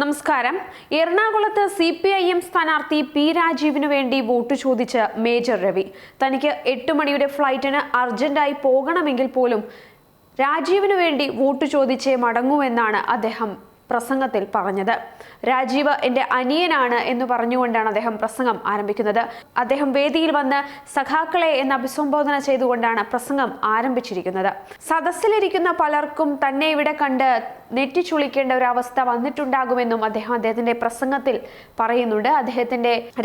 നമസ്കാരം. എറണാകുളത്ത് CPIM സ്ഥാനാർത്ഥി പി രാജീവിന് വേണ്ടി വോട്ട് ചോദിച്ച് മേജർ രവി. തനിക്ക് 8 മണിയുടെ ഫ്ലൈറ്റിന് അർജന്റായി പോകണമെങ്കിൽ പോലും രാജീവിന് വേണ്ടി വോട്ട് ചോദിച്ചേ മടങ്ങൂവെന്നാണ് അദ്ദേഹം പ്രസംഗത്തിൽ പറഞ്ഞത്. രാജീവ് എൻ്റെ അനിയനാണ് എന്ന് പറഞ്ഞുകൊണ്ടാണ് അദ്ദേഹം പ്രസംഗം ആരംഭിക്കുന്നത്. അദ്ദേഹം വേദിയിൽ വന്ന് സഖാക്കളെ എന്ന് അഭിസംബോധന ചെയ്തുകൊണ്ടാണ് പ്രസംഗം ആരംഭിച്ചിരിക്കുന്നത്. സദസ്സിലിരിക്കുന്ന പലർക്കും തന്നെ ഇവിടെ കണ്ട് നെറ്റിച്ചുളിക്കേണ്ട ഒരു അവസ്ഥ വന്നിട്ടുണ്ടാകുമെന്നും അദ്ദേഹത്തിന്റെ പ്രസംഗത്തിൽ പറയുന്നുണ്ട്.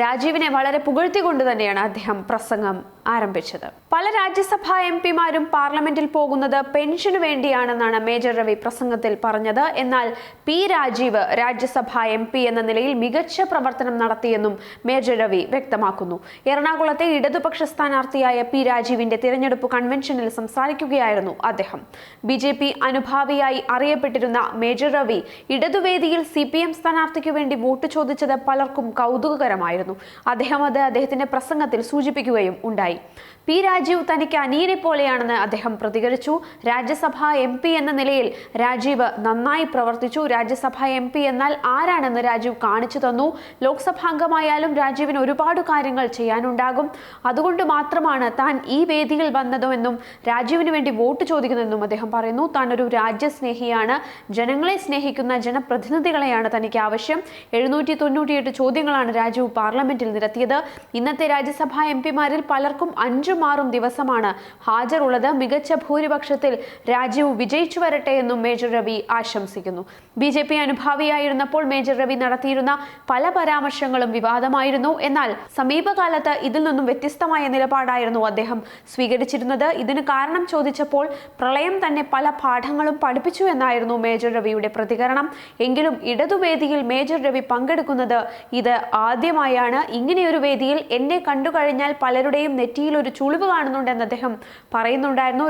രാജീവിനെ വളരെ പുകഴ്ത്തിക്കൊണ്ട് തന്നെയാണ് അദ്ദേഹം പ്രസംഗം ആരംഭിച്ചത്. പല രാജ്യസഭാ MP-മാരും പാർലമെന്റിൽ പോകുന്നത് പെൻഷന് വേണ്ടിയാണെന്നാണ് മേജർ രവി പ്രസംഗത്തിൽ പറഞ്ഞത്. എന്നാൽ പി രാജീവ് രാജ്യസഭാ MP എന്ന നിലയിൽ മികച്ച പ്രവർത്തനം നടത്തിയെന്നും മേജർ രവി വ്യക്തമാക്കുന്നു. എറണാകുളത്തെ ഇടതുപക്ഷ സ്ഥാനാർത്ഥിയായ പി രാജീവിന്റെ തിരഞ്ഞെടുപ്പ് കൺവെൻഷനിൽ സംസാരിക്കുകയായിരുന്നു അദ്ദേഹം. BJP അനുഭാവിയായി അറിയപ്പെട്ടിരുന്ന മേജർ രവി ഇടതുവേദിയിൽ CPM സ്ഥാനാർത്ഥിക്ക് വേണ്ടി വോട്ട് ചോദിച്ചത് പലർക്കും കൗതുകകരമായിരുന്നു. അദ്ദേഹത്തിന്റെ പ്രസംഗത്തിൽ സൂചിപ്പിക്കുകയും ഉണ്ടായി. പി രാജീവ് തനിക്ക് അനിയനെ പോലെയാണെന്ന് അദ്ദേഹം പ്രതികരിച്ചു. രാജ്യസഭാ MP എന്ന നിലയിൽ രാജീവ് നന്നായി പ്രവർത്തിച്ചു. രാജ്യസഭാ MP എന്നാൽ ആരാണെന്ന് രാജീവ് കാണിച്ചു തന്നു. ലോക്സഭാംഗമായാലും രാജീവിന് ഒരുപാട് കാര്യങ്ങൾ ചെയ്യാനുണ്ടാകും. അതുകൊണ്ട് മാത്രമാണ് താൻ ഈ വേദിയിൽ വന്നതെന്നും രാജീവിന് വേണ്ടി വോട്ട് ചോദിക്കുന്നതെന്നും അദ്ദേഹം പറയുന്നു. താൻ ഒരു രാജ്യസ്നേഹിയാണ്. ജനങ്ങളെ സ്നേഹിക്കുന്ന ജനപ്രതിനിധികളെയാണ് തനിക്ക് ആവശ്യം. 798 ചോദ്യങ്ങളാണ് രാജീവ് പാർലമെന്റിൽ നിരത്തിയത്. ഇന്നത്തെ രാജ്യസഭാ MP-മാരിൽ പലർക്കും 5-6 ദിവസമാണ് ഹാജറുള്ളത്. മികച്ച ഭൂരിപക്ഷത്തിൽ രാജീവ് വിജയിച്ചു വരട്ടെ എന്നും മേജർ രവി ആശംസിക്കുന്നു. BJP അനുഭാവിയായിരുന്നപ്പോൾ മേജർ രവി നടത്തിയിരുന്ന പല പരാമർശങ്ങളും വിവാദമായിരുന്നു. എന്നാൽ സമീപകാലത്ത് ഇതിൽ നിന്നും വ്യത്യസ്തമായ നിലപാടായിരുന്നു അദ്ദേഹം സ്വീകരിച്ചിരുന്നത്. ഇതിന് കാരണം ചോദിച്ചപ്പോൾ പ്രളയം തന്നെ പല പാഠങ്ങളും പഠിപ്പിച്ചു എന്നായിരുന്നു മേജർ രവിയുടെ പ്രതികരണം. എങ്കിലും ഇടതുവേദിയിൽ മേജർ രവി പങ്കെടുക്കുന്നത് ഇത് ആദ്യമായാണ്. ഇങ്ങനെയൊരു വേദിയിൽ എന്നെ കണ്ടുകഴിഞ്ഞാൽ പലരുടെയും നെറ്റിയിൽ ഒരു ചുളിവ് കാണുന്നുണ്ടെന്ന് അദ്ദേഹം പറയുന്നുണ്ടായിരുന്നു.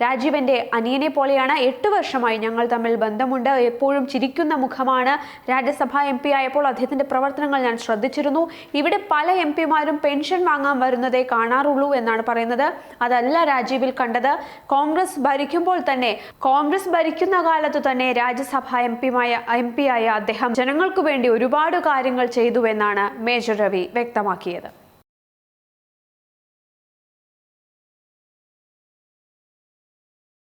രാജീവന്റെ അനിയനെ പോലെയാണ്. 8 വർഷമായി ഞങ്ങൾ തമ്മിൽ ബന്ധമുണ്ട്. എപ്പോഴും ചിരിക്കുന്ന മുഖമാണ്. രാജ്യസഭാ MP ആയപ്പോൾ അദ്ദേഹത്തിന്റെ പ്രവർത്തനങ്ങൾ ഞാൻ ശ്രദ്ധിച്ചിരുന്നു. ഇവിടെ പല MP-മാരും പെൻഷൻ വാങ്ങാൻ വരുന്നതേ കാണാറുള്ളൂ എന്നാണ് പറയുന്നത്. അതല്ല രാജീവിൽ കണ്ടത്. കോൺഗ്രസ് ഭരിക്കുന്ന കാലത്തു തന്നെ രാജ്യസഭാ MP ആയ അദ്ദേഹം ജനങ്ങൾക്ക് വേണ്ടി ഒരുപാട് കാര്യങ്ങൾ ചെയ്തുവെന്നാണ് മേജർ രവി വ്യക്തമാക്കിയത്.